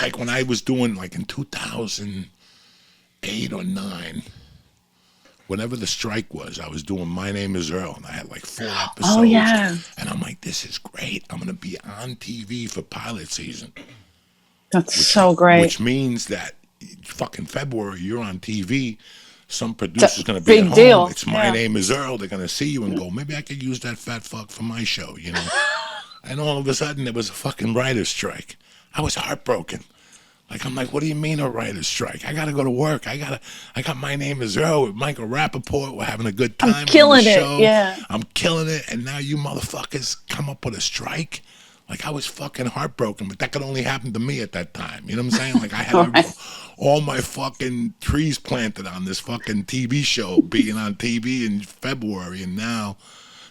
Like when I was doing like in 2008 or 9, whenever the strike was, I was doing My Name Is Earl, and I had like 4 Oh episodes, yeah, and I'm like, this is great. I'm gonna be on TV for pilot season, that's which so great. which means that fucking February you're on TV. Some It's a producer's gonna be at big home. deal. It's My Yeah. Name Is Earl. They're gonna see you and go, maybe I could use that fat fuck for my show, you know? And all of a sudden there was a fucking writer's strike. I was heartbroken. Like I'm like, what do you mean a writer's strike? I gotta go to work. I got My Name Is Earl with Michael Rappaport. We're having a good I'm time on the killing it. show. Yeah. I'm killing it, and now you motherfuckers come up with a strike. Like I was fucking heartbroken, but that could only happen to me at that time. You know what I'm saying? Like I had All right. all my fucking trees planted on this fucking TV show being on TV in February, and now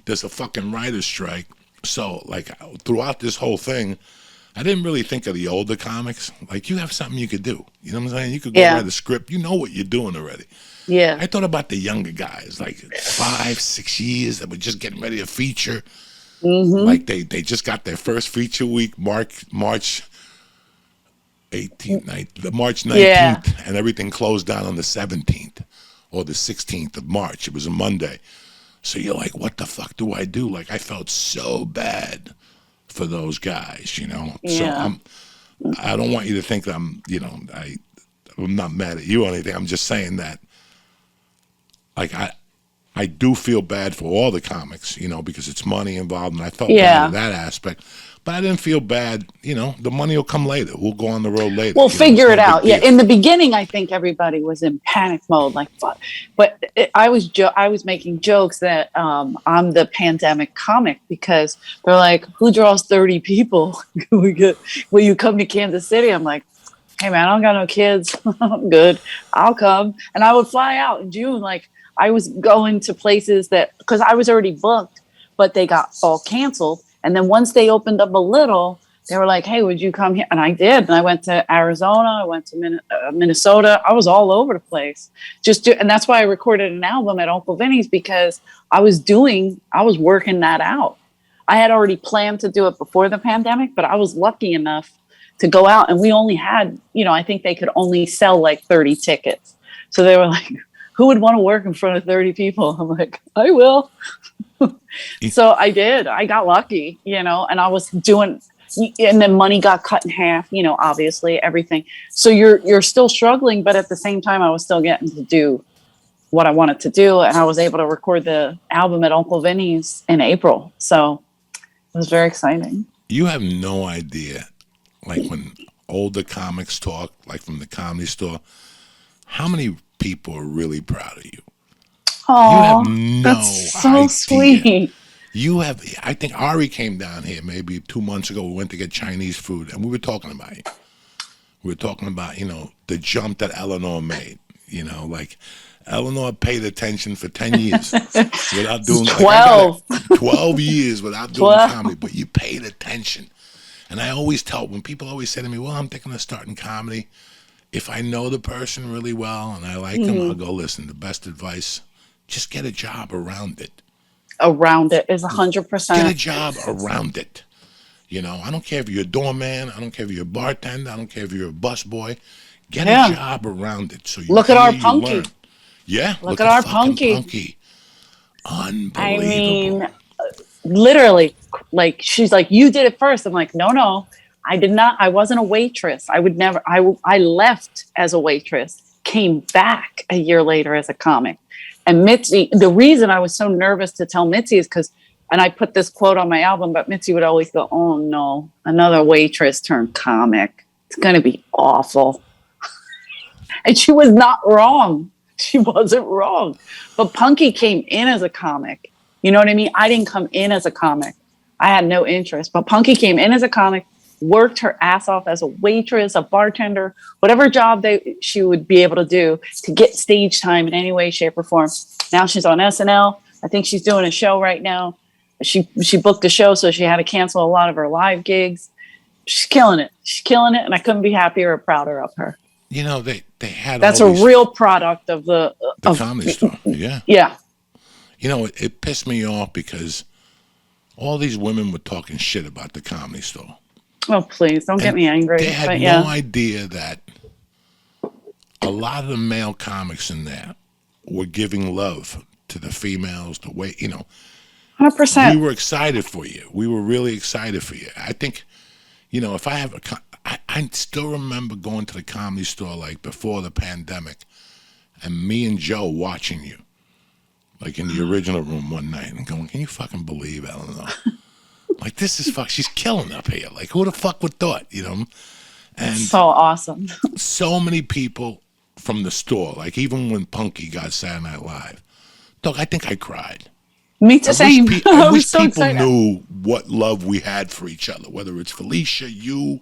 there's a fucking writer's strike. So like throughout this whole thing, I didn't really think of the older comics. Like you have something you could do. You know what I'm saying? You could go Yeah. write a script. You know what you're doing already. Yeah. I thought about the younger guys, like 5, 6 years that were just getting ready to feature. Like they just got their first feature week, March 18th night, the March Yeah. 19th, and everything closed down on the 17th or the 16th of March. It was a Monday. So you're like, what the fuck do I do? Like I felt so bad for those guys, you know. So Yeah. I don't want you to think that I'm not mad at you or anything. I'm just saying that like I do feel bad for all the comics, you know, because it's money involved, and I felt bad Yeah. in that aspect. But I didn't feel bad, you know. The money will come later. We'll go on the road later. We'll You know, it's figure no it big out. Yeah. deal. In the beginning, I think everybody was in panic mode, like fuck. But I was making jokes that I'm the pandemic comic because they're like, "Who draws 30 people? Will you come to Kansas City?" I'm like, "Hey man, I don't got no kids. I'm good. I'll come." And I would fly out in June. Like I was going to places that because I was already booked, but they got all canceled. And then once they opened up a little, they were like, "Hey, would you come here?" And I did. And I went to Arizona. I went to Minnesota. I was all over the place. And that's why I recorded an album at Uncle Vinny's because I was working that out. I had already planned to do it before the pandemic, but I was lucky enough to go out, and we only had, I think they could only sell like 30 tickets. So they were like, "Who would want to work in front of 30 people?" I'm like, "I will." So I did. I got lucky, and I was doing, and then money got cut in half, obviously everything. So you're still struggling, but at the same time, I was still getting to do what I wanted to do, and I was able to record the album at Uncle Vinny's in April. So it was very exciting. You have no idea, like when older comics talk, like from the Comedy Store, how many people are really proud of you. You have Oh, no that's so idea. sweet. I think Ari came down here maybe 2 months ago. We went to get Chinese food, and we were talking about you. We were talking about, the jump that Eleanor made. Like Eleanor paid attention for 10 years without doing, like I got 12. 12 years without doing 12. comedy, but you paid attention. And I always tell, when people always say to me, well, I'm thinking of starting comedy, if I know the person really well and I like them, I'll go, listen, the best advice, just get a job around it. Around it is Get a 100%. job around it. I don't care if you're a doorman. I don't care if you're a bartender. I don't care if you're a busboy. Get a Yeah. job around it. So Look at our punky. learn. Yeah, Look at our fucking punky. I Unbelievable. mean, literally, like she's like, "You did it first." I'm like, "No, I did not. I wasn't a waitress. I would never. I left as a waitress, came back a year later as a comic." And Mitzi, the reason I was so nervous to tell Mitzi is because, and I put this quote on my album, but Mitzi would always go, "Oh no, another waitress turned comic. It's gonna be awful." And she was not wrong. She wasn't wrong. But Punky came in as a comic. You know what I mean? I didn't come in as a comic. I had no interest. But Punky came in as a comic, worked her ass off as a waitress, a bartender, whatever job she would be able to do to get stage time in any way, shape, or form. Now she's on SNL. I think she's doing a show right now. She booked a show, so she had to cancel a lot of her live gigs. She's killing it. She's killing it, and I couldn't be happier or prouder of her. They had That's all a these real product of the Comedy Store. Yeah. Yeah. It pissed me off because all these women were talking shit about the Comedy Store. Oh, please don't get And me angry. they had But no yeah, idea that a lot of the male comics in there were giving love to the females the way, 100%. we were excited for you. We were really excited for you. I think, if I have I still remember going to the Comedy Store like before the pandemic and me and Joe watching you like in the original room one night and going, can you fucking believe Eleanor? Like, this is she's killing up here. Like, who the fuck would thought, And So awesome. so many people from the store, like even when Punky got Saturday Night Live, dog, I think I cried. Me too. Same. I I wish was so people excited. knew what love we had for each other, whether it's Felicia, you,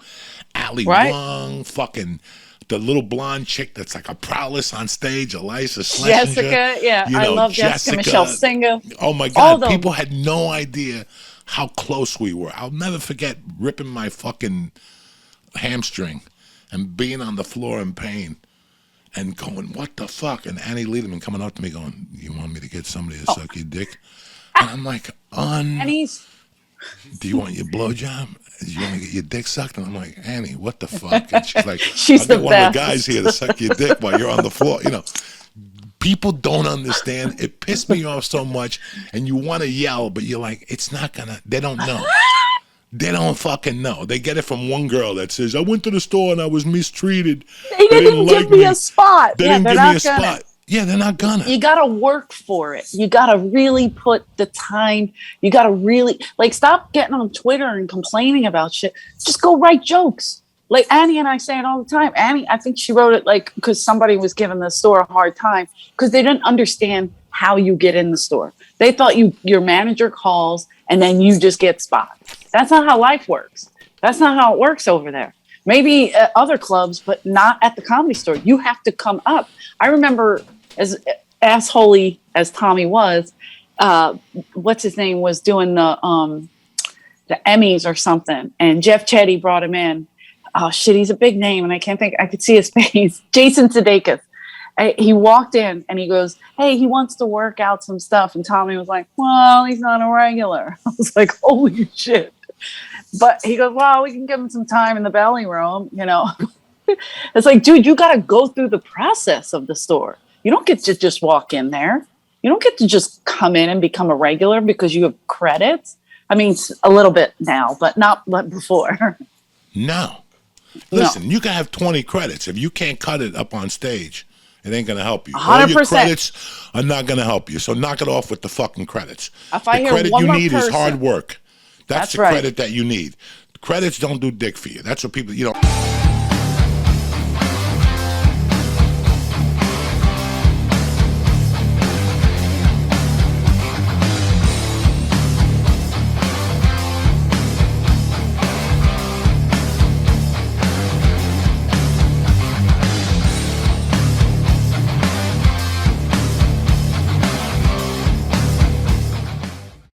Ali Right. Wong, fucking the little blonde chick that's like a prowess on stage, Eliza Schlesinger. Jessica, yeah, I love Jessica, Michelle Singer. Oh my All God, those. people had no idea how close we were. I'll never forget ripping my fucking hamstring and being on the floor in pain and going, what the fuck? And Annie Lederman coming up to me going, you want me to get somebody to suck your dick? And I'm like, And he's do you want your blowjob? Do you want to get your dick sucked? And I'm like, Annie, what the fuck? And she's like, She's I'll get the one of best. the guys here to suck your dick while you're on the floor. People don't understand. It pissed me off so much. And you want to yell, but you're like, it's not going to, they don't know. They don't fucking know. They get it from one girl that says, I went to the store and I was mistreated. They didn't give me a spot. They Yeah, didn't they're give me not a gonna. spot. Yeah, they're not gonna. You gotta work for it. You gotta really put the time. You gotta really stop getting on Twitter and complaining about shit. Just go write jokes. Like Annie and I say it all the time. Annie, I think she wrote it because somebody was giving the store a hard time because they didn't understand how you get in the store. They thought your manager calls and then you just get spots. That's not how life works. That's not how it works over there. Maybe at other clubs, but not at the Comedy Store. You have to come up. I remember, as assholey as Tommy was, what's his name, was doing the Emmys or something, and Jeff Chetty brought him in. Oh shit, he's a big name, and I can't think. I could see his face. Jason Sudeikis. He walked in and he goes, "Hey, he wants to work out some stuff," and Tommy was like, "Well, he's not a regular." I was like, "Holy shit!" But he goes, "Well, we can give him some time in the belly room, It's like, dude, you got to go through the process of the store. You don't get to just walk in there. You don't get to just come in and become a regular because you have credits. I mean, a little bit now, but not like before. No. Listen, you can have 20 credits. If you can't cut it up on stage, it ain't going to help you. 100%. All your credits are not going to help you. So knock it off with the fucking credits. If I The hear credit one you more need is person- hard work. That's the right. credit that you need. Credits don't do dick for you. That's what people,